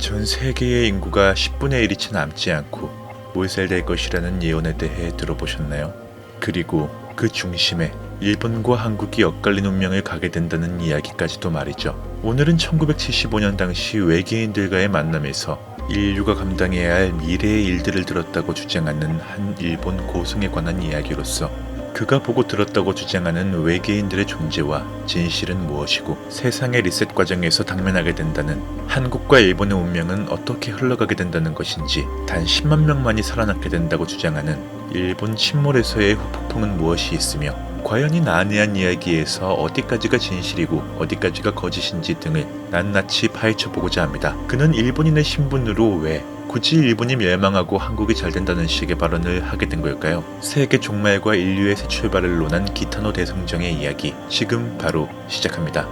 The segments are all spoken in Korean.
전 세계의 인구가 10분의 1이 채 남지 않고 몰살될 것이라는 예언에 대해 들어보셨나요? 그리고 그 중심에 일본과 한국이 엇갈린 운명을 가게 된다는 이야기까지도 말이죠. 오늘은 1975년 당시 외계인들과의 만남에서 인류가 감당해야 할 미래의 일들을 들었다고 주장하는 한 일본 고승에 관한 이야기로서 그가 보고 들었다고 주장하는 외계인들의 존재와 진실은 무엇이고 세상의 리셋 과정에서 당면하게 된다는 한국과 일본의 운명은 어떻게 흘러가게 된다는 것인지, 단 10만 명만이 살아남게 된다고 주장하는 일본 침몰에서의 후폭풍은 무엇이 있으며 과연 이 난해한 이야기에서 어디까지가 진실이고 어디까지가 거짓인지 등을 낱낱이 파헤쳐보고자 합니다. 그는 일본인의 신분으로 왜 굳이 일본이 멸망하고 한국이 잘 된다는 식의 발언을 하게 된 걸까요? 세계 종말과 인류의 새 출발을 논한 기타노 대성정의 이야기, 지금 바로 시작합니다.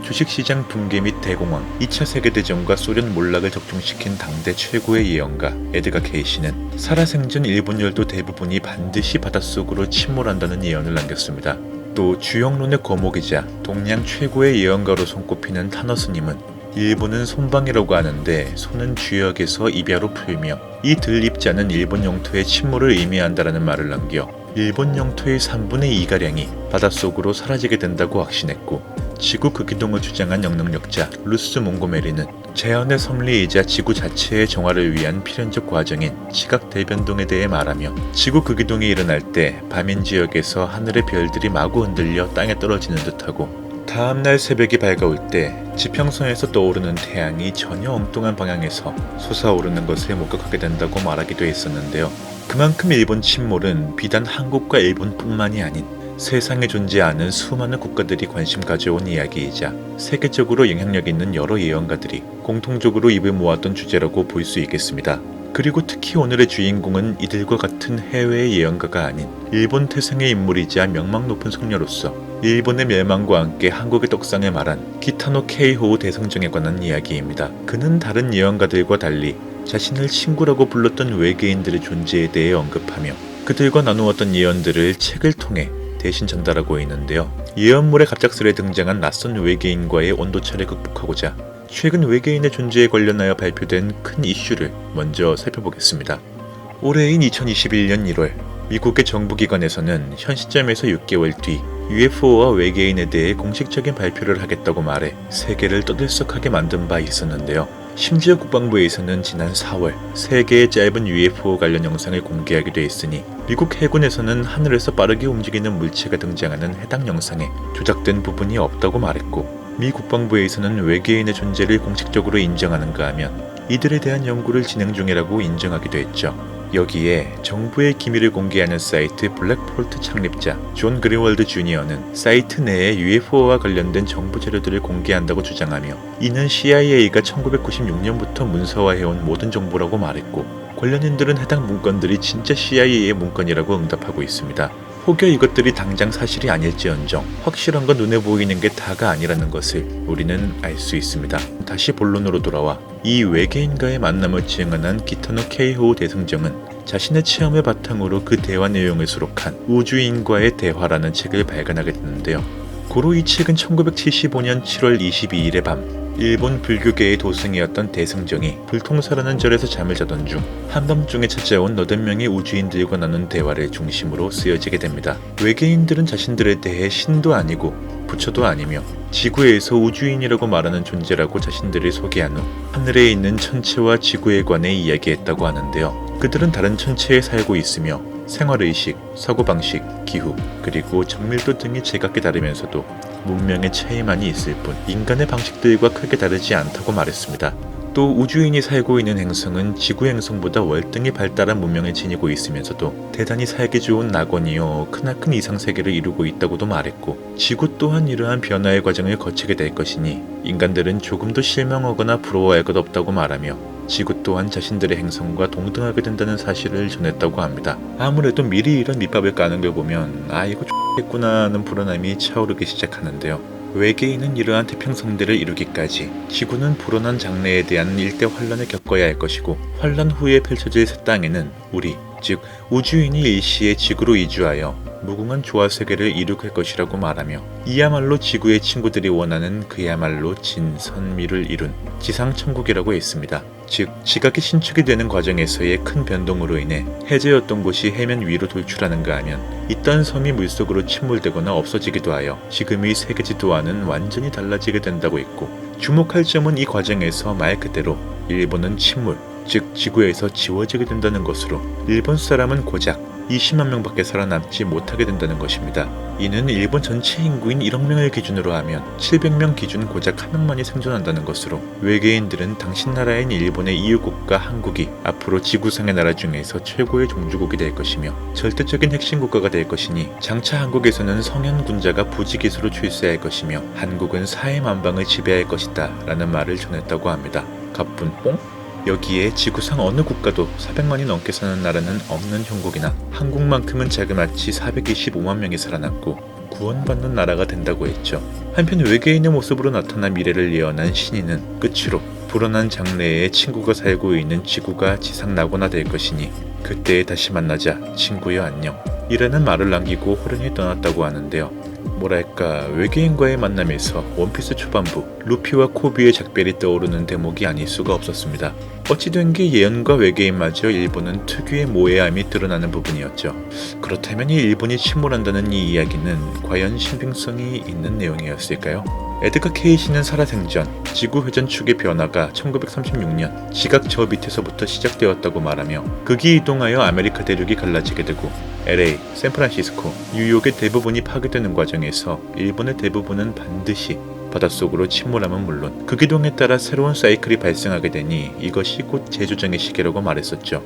주식시장 붕괴 및 대공황, 2차 세계대전과 소련 몰락을 적중시킨 당대 최고의 예언가 에드가 케이시는 살아생전 일본 열도 대부분이 반드시 바닷속으로 침몰한다는 예언을 남겼습니다. 또 주역론의 거목이자 동양 최고의 예언가로 손꼽히는 타너스님은 일본은 손방이라고 하는데 손은 주역에서 입야로 풀며 이 들입자는 일본 영토의 침몰을 의미한다라는 말을 남겨 일본 영토의 3분의 2가량이 바닷속으로 사라지게 된다고 확신했고, 지구 극이동을 주장한 영능력자 루스 몽고메리는 자연의 섭리이자 지구 자체의 정화를 위한 필연적 과정인 지각 대변동에 대해 말하며 지구 극이동이 일어날 때 밤인 지역에서 하늘의 별들이 마구 흔들려 땅에 떨어지는 듯하고, 다음날 새벽이 밝아올 때 지평선에서 떠오르는 태양이 전혀 엉뚱한 방향에서 솟아오르는 것을 목격하게 된다고 말하기도 했었는데요. 그만큼 일본 침몰은 비단 한국과 일본뿐만이 아닌 세상에 존재하는 수많은 국가들이 관심 가져온 이야기이자 세계적으로 영향력 있는 여러 예언가들이 공통적으로 입을 모았던 주제라고 볼 수 있겠습니다. 그리고 특히 오늘의 주인공은 이들과 같은 해외의 예언가가 아닌 일본 태생의 인물이자 명망 높은 승려로서 일본의 멸망과 함께 한국의 떡상을 말한 기타노 케이호우 대성정에 관한 이야기입니다. 그는 다른 예언가들과 달리 자신을 친구라고 불렀던 외계인들의 존재에 대해 언급하며 그들과 나누었던 예언들을 책을 통해 대신 전달하고 있는데요. 예언물에 갑작스레 등장한 낯선 외계인과의 온도차를 극복하고자 최근 외계인의 존재에 관련하여 발표된 큰 이슈를 먼저 살펴보겠습니다. 올해인 2021년 1월 미국의 정부기관에서는 현 시점에서 6개월 뒤 UFO와 외계인에 대해 공식적인 발표를 하겠다고 말해 세계를 떠들썩하게 만든 바 있었는데요. 심지어 국방부에서는 지난 4월 3개의 짧은 UFO 관련 영상을 공개하기도 했으니 미국 해군에서는 하늘에서 빠르게 움직이는 물체가 등장하는 해당 영상에 조작된 부분이 없다고 말했고, 미 국방부에서는 외계인의 존재를 공식적으로 인정하는가 하면 이들에 대한 연구를 진행 중이라고 인정하기도 했죠. 여기에 정부의 기밀을 공개하는 사이트 블랙폴트 창립자 존 그린월드 주니어는 사이트 내에 UFO와 관련된 정보 자료들을 공개한다고 주장하며 이는 CIA가 1996년부터 문서화해온 모든 정보라고 말했고, 관련인들은 해당 문건들이 진짜 CIA의 문건이라고 응답하고 있습니다. 혹여 이것들이 당장 사실이 아닐지언정 확실한 건 눈에 보이는 게 다가 아니라는 것을 우리는 알 수 있습니다. 다시 본론으로 돌아와 이 외계인과의 만남을 증언한 기타노 케이호우 대승정은 자신의 체험을 바탕으로 그 대화 내용을 수록한 우주인과의 대화라는 책을 발간하게 되는데요. 고로 이 책은 1975년 7월 22일의 밤 일본 불교계의 도승이었던 대승정이 불통사라는 절에서 잠을 자던 중 한밤중에 찾아온 8명의 우주인들과 나눈 대화를 중심으로 쓰여지게 됩니다. 외계인들은 자신들에 대해 신도 아니고 부처도 아니며 지구에서 우주인이라고 말하는 존재라고 자신들을 소개한 후 하늘에 있는 천체와 지구에 관해 이야기했다고 하는데요. 그들은 다른 천체에 살고 있으며 생활의식, 사고방식, 기후, 그리고 정밀도 등이 제각기 다르면서도 문명의 차이만이 있을 뿐 인간의 방식들과 크게 다르지 않다고 말했습니다. 또 우주인이 살고 있는 행성은 지구 행성보다 월등히 발달한 문명을 지니고 있으면서도 대단히 살기 좋은 낙원이요 크나큰 이상세계를 이루고 있다고도 말했고, 지구 또한 이러한 변화의 과정을 거치게 될 것이니 인간들은 조금도 실망하거나 부러워할 것 없다고 말하며 지구 또한 자신들의 행성과 동등하게 된다는 사실을 전했다고 합니다. 아무래도 미리 이런 밑밥을 까는 걸 보면 이거 X겠구나 하는 불안함이 차오르기 시작하는데요. 외계인은 이러한 태평성대를 이루기까지 지구는 불어난 장래에 대한 일대 환란을 겪어야 할 것이고, 환란 후에 펼쳐질 새 땅에는 우리 즉 우주인이 일시에 지구로 이주하여 무궁한 조화 세계를 이룩할 것이라고 말하며 이야말로 지구의 친구들이 원하는 그야말로 진선미를 이룬 지상천국이라고 했습니다. 즉 지각이 신축이 되는 과정에서의 큰 변동으로 인해 해저였던 곳이 해면 위로 돌출하는가 하면 있던 섬이 물속으로 침몰되거나 없어지기도 하여 지금의 세계지도와는 완전히 달라지게 된다고 했고, 주목할 점은 이 과정에서 말 그대로 일본은 침몰, 즉 지구에서 지워지게 된다는 것으로 일본 사람은 고작 20만 명밖에 살아남지 못하게 된다는 것입니다. 이는 일본 전체 인구인 1억 명을 기준으로 하면 700명 기준 고작 1명만이 생존한다는 것으로, 외계인들은 당신 나라인 일본의 이웃국가 한국이 앞으로 지구상의 나라 중에서 최고의 종주국이 될 것이며 절대적인 핵심 국가가 될 것이니, 장차 한국에서는 성현 군자가 부지기수로 출세할 것이며 한국은 사해만방을 지배할 것이다 라는 말을 전했다고 합니다. 가뿐 뽕? 여기에 지구상 어느 국가도 400만이 넘게 사는 나라는 없는 형국이나 한국만큼은 자그마치 425만 명이 살아남고 구원받는 나라가 된다고 했죠. 한편 외계인의 모습으로 나타난 미래를 예언한 신인은 끝으로 불어난 장래에 친구가 살고 있는 지구가 지상 낙원화 될 것이니 그때 다시 만나자 친구여 안녕 이라는 말을 남기고 호련히 떠났다고 하는데요. 뭐랄까, 외계인과의 만남에서 원피스 초반부 루피와 코비의 작별이 떠오르는 대목이 아닐 수가 없었습니다. 어찌된 게 예언과 외계인마저 일본은 특유의 모해함이 드러나는 부분이었죠. 그렇다면 이 일본이 침몰한다는 이 이야기는 과연 신빙성이 있는 내용이었을까요? 에드가 케이시는 살아생전 지구 회전 축의 변화가 1936년 지각 저 밑에서부터 시작되었다고 말하며, 극이 이동하여 아메리카 대륙이 갈라지게 되고 LA, 샌프란시스코, 뉴욕의 대부분이 파괴되는 과정에서 일본의 대부분은 반드시 바닷속으로 침몰함은 물론 그 기동에 따라 새로운 사이클이 발생하게 되니 이것이 곧 재조정의 시기라고 말했었죠.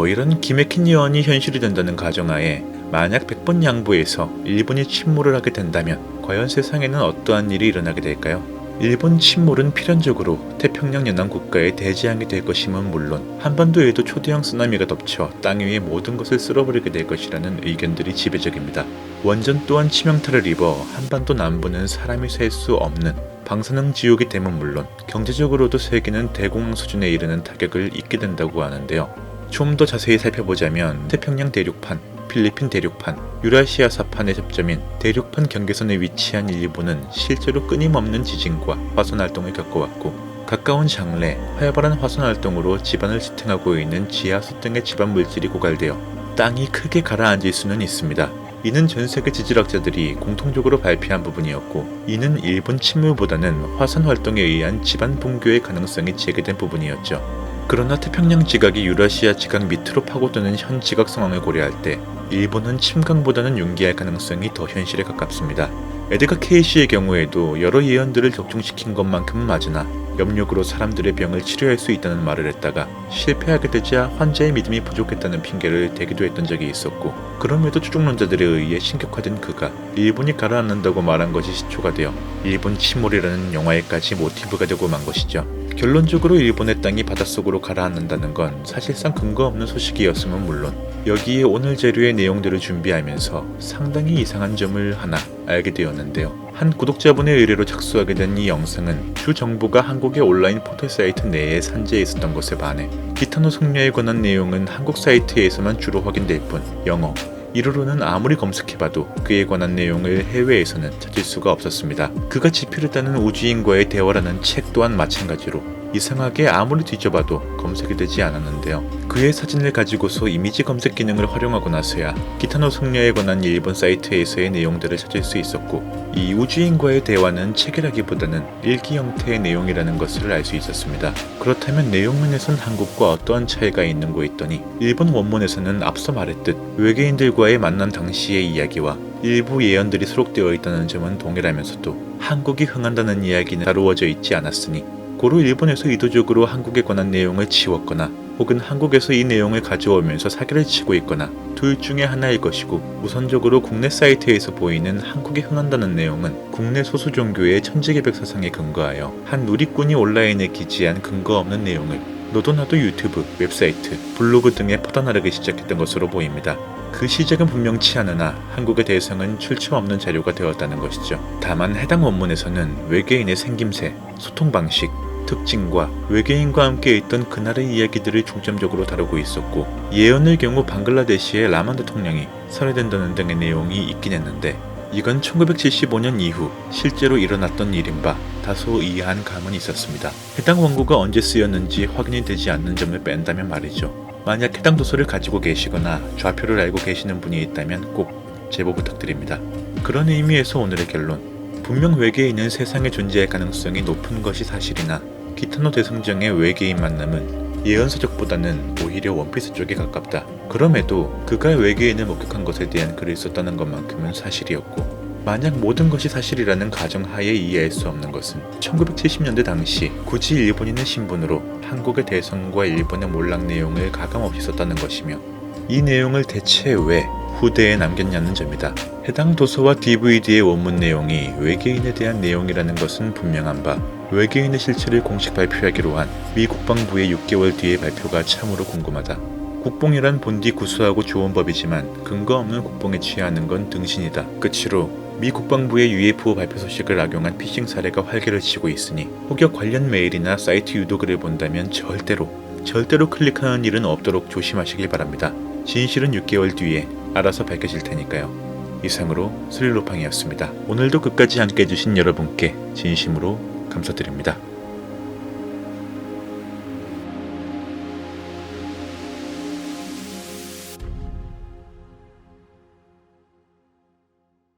이런 기맥힌 예언이 현실이 된다는 가정하에 만약 100번 양보해서 일본이 침몰을 하게 된다면 과연 세상에는 어떠한 일이 일어나게 될까요? 일본 침몰은 필연적으로 태평양 연안 국가의 대재앙이 될 것임은 물론 한반도에도 초대형 쓰나미가 덮쳐 땅 위의 모든 것을 쓸어버리게 될 것이라는 의견들이 지배적입니다. 원전 또한 치명타를 입어 한반도 남부는 사람이 살 수 없는 방사능 지옥이 됨은 물론 경제적으로도 세계는 대공황 수준에 이르는 타격을 입게 된다고 하는데요. 좀 더 자세히 살펴보자면 태평양 대륙판, 필리핀 대륙판, 유라시아사판의 접점인 대륙판 경계선에 위치한 일본은 실제로 끊임없는 지진과 화산 활동을 겪어왔고, 가까운 장래, 활발한 화산 활동으로 지반을 지탱하고 있는 지하수 등의 지반 물질이 고갈되어 땅이 크게 가라앉을 수는 있습니다. 이는 전세계 지질학자들이 공통적으로 발표한 부분이었고, 이는 일본 침몰보다는 화산 활동에 의한 지반 붕괴의 가능성이 제기된 부분이었죠. 그러나 태평양 지각이 유라시아 지각 밑으로 파고드는 현 지각 상황을 고려할 때 일본은 침강보다는 융기할 가능성이 더 현실에 가깝습니다. 에드가 케이시의 경우에도 여러 예언들을 적중시킨 것만큼은 맞으나 염력으로 사람들의 병을 치료할 수 있다는 말을 했다가 실패하게 되자 환자의 믿음이 부족했다는 핑계를 대기도 했던 적이 있었고, 그럼에도 추종론자들에 의해 신격화된 그가 일본이 가라앉는다고 말한 것이 시초가 되어 일본 침몰이라는 영화에까지 모티브가 되고 만 것이죠. 결론적으로 일본의 땅이 바닷속으로 가라앉는다는 건 사실상 근거 없는 소식이었음은 물론 여기에 오늘 재료의 내용들을 준비하면서 상당히 이상한 점을 하나 알게 되었는데요. 한 구독자분의 의뢰로 작수하게 된 이 영상은 주 정보가 한국의 온라인 포털 사이트 내에 산재해 있었던 것에 반해 기타노 승려에 관한 내용은 한국 사이트에서만 주로 확인될 뿐 영어, 이로로는 아무리 검색해봐도 그에 관한 내용을 해외에서는 찾을 수가 없었습니다. 그가 지표를 따는 우주인과의 대화라는 책 또한 마찬가지로 이상하게 아무리 뒤져봐도 검색이 되지 않았는데요. 그의 사진을 가지고서 이미지 검색 기능을 활용하고 나서야 기타노 승려에 관한 일본 사이트에서의 내용들을 찾을 수 있었고, 이 우주인과의 대화는 책이라기보다는 일기 형태의 내용이라는 것을 알 수 있었습니다. 그렇다면 내용면에선 한국과 어떠한 차이가 있는 거 있더니 일본 원문에서는 앞서 말했듯 외계인들과의 만남 당시의 이야기와 일부 예언들이 수록되어 있다는 점은 동일하면서도 한국이 흥한다는 이야기는 다루어져 있지 않았으니 고로 일본에서 의도적으로 한국에 관한 내용을 지웠거나 혹은 한국에서 이 내용을 가져오면서 사기를 치고 있거나 둘 중에 하나일 것이고, 우선적으로 국내 사이트에서 보이는 한국이 흥한다는 내용은 국내 소수 종교의 천지개벽 사상에 근거하여 한 누리꾼이 온라인에 기재한 근거 없는 내용을 너도나도 유튜브, 웹사이트, 블로그 등에 퍼다나르기 시작했던 것으로 보입니다. 그 시작은 분명치 않으나 한국의 대성은 출처 없는 자료가 되었다는 것이죠. 다만 해당 원문에서는 외계인의 생김새, 소통 방식, 특징과 외계인과 함께 있던 그날의 이야기들을 중점적으로 다루고 있었고, 예언의 경우 방글라데시의 라만 대통령이 살해된다는 등의 내용이 있긴 했는데, 이건 1975년 이후 실제로 일어났던 일인 바 다소 이해한 감은 있었습니다. 해당 원고가 언제 쓰였는지 확인이 되지 않는 점을 뺀다면 말이죠. 만약 해당 도서를 가지고 계시거나 좌표를 알고 계시는 분이 있다면 꼭 제보 부탁드립니다. 그런 의미에서 오늘의 결론. 분명 외계인은 세상에 존재할 가능성이 높은 것이 사실이나 기타노 대성정의 외계인 만남은 예언서적보다는 오히려 원피스 쪽에 가깝다. 그럼에도 그가 외계인을 목격한 것에 대한 글을 썼다는 것만큼은 사실이었고, 만약 모든 것이 사실이라는 가정하에 이해할 수 없는 것은 1970년대 당시 굳이 일본인의 신분으로 한국의 대성과 일본의 몰락 내용을 가감없이 썼다는 것이며, 이 내용을 대체 왜 후대에 남겼냐는 점이다. 해당 도서와 DVD의 원문 내용이 외계인에 대한 내용이라는 것은 분명한 바, 외계인의 실체를 공식 발표하기로 한 미 국방부의 6개월 뒤의 발표가 참으로 궁금하다. 국뽕이란 본디 구수하고 좋은 법이지만 근거 없는 국뽕에 취하는 건 등신이다. 끝으로 미 국방부의 UFO 발표 소식을 악용한 피싱 사례가 활개를 치고 있으니 혹여 관련 메일이나 사이트 유도글을 본다면 절대로 클릭하는 일은 없도록 조심하시길 바랍니다. 진실은 6개월 뒤에 알아서 밝혀질 테니까요. 이상으로 스릴로팡이었습니다. 오늘도 끝까지 함께 해주신 여러분께 진심으로 감사드립니다.